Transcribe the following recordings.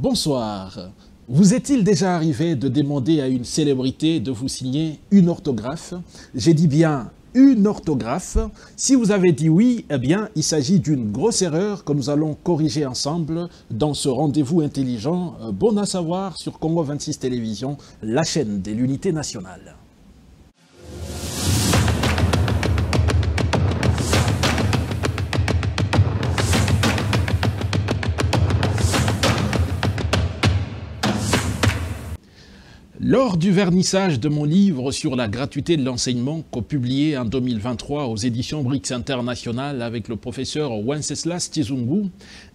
Bonsoir. Vous est-il déjà arrivé de demander à une célébrité de vous signer une orthographe? J'ai dit bien une orthographe. Si vous avez dit oui, eh bien, il s'agit d'une grosse erreur que nous allons corriger ensemble dans ce rendez-vous intelligent. Bon à savoir sur Congo 26 Télévision, la chaîne de l'unité nationale. Lors du vernissage de mon livre sur la gratuité de l'enseignement, co-publié en 2023 aux éditions BRICS International avec le professeur Wenceslas Tshizungu,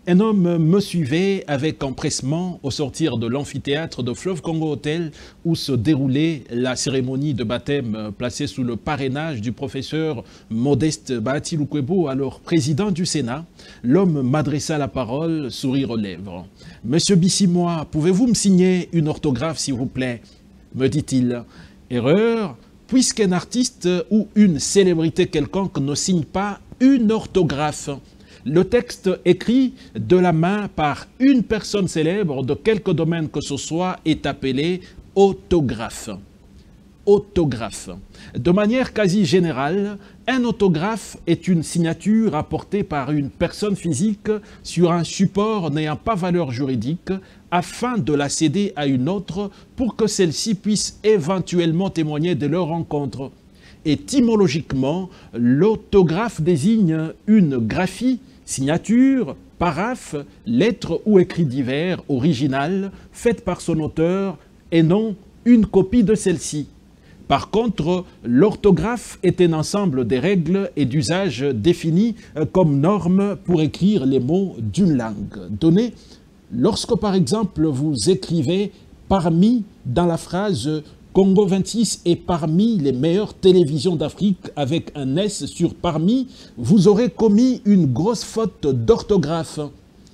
un homme me suivait avec empressement au sortir de l'amphithéâtre de Fleuve Congo Hotel où se déroulait la cérémonie de baptême placée sous le parrainage du professeur Modeste Bahati Lukwebo, alors président du Sénat. L'homme m'adressa la parole, sourire aux lèvres. « Monsieur Bissimois, pouvez-vous me signer une orthographe s'il vous plaît ?» me dit-il. Erreur, puisqu'un artiste ou une célébrité quelconque ne signe pas une orthographe. Le texte écrit de la main par une personne célèbre de quelque domaine que ce soit est appelé autographe. Autographe. De manière quasi générale, un autographe est une signature apportée par une personne physique sur un support n'ayant pas valeur juridique afin de la céder à une autre pour que celle-ci puisse éventuellement témoigner de leur rencontre. Étymologiquement, l'autographe désigne une graphie, signature, paraphe, lettre ou écrit divers original faite par son auteur et non une copie de celle-ci. Par contre, l'orthographe est un ensemble des règles et d'usages définis comme normes pour écrire les mots d'une langue donnée. Lorsque, par exemple, vous écrivez « parmi » dans la phrase « Congo 26 est parmi les meilleures télévisions d'Afrique » avec un S sur « parmi », vous aurez commis une grosse faute d'orthographe.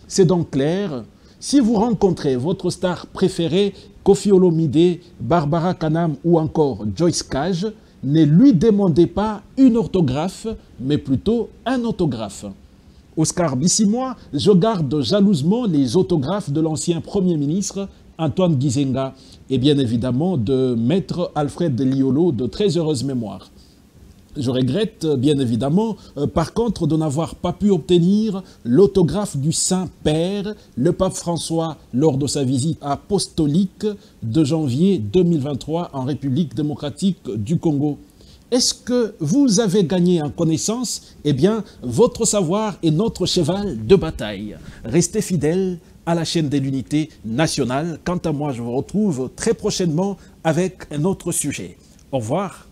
C'est donc clair. Si vous rencontrez votre star préférée, Koffi Olomide, Barbara Kanam ou encore Joyce Cage, ne lui demandez pas une orthographe, mais plutôt un autographe. Oscar Bissimois, je garde jalousement les autographes de l'ancien Premier ministre Antoine Gizenga et bien évidemment de Maître Alfred Liolo de très heureuse mémoire. Je regrette bien évidemment par contre de n'avoir pas pu obtenir l'autographe du Saint-Père, le pape François, lors de sa visite apostolique de janvier 2023 en République démocratique du Congo. Est-ce que vous avez gagné en connaissance? Eh bien, votre savoir est notre cheval de bataille. Restez fidèles à la chaîne de l'unité nationale. Quant à moi, je vous retrouve très prochainement avec un autre sujet. Au revoir.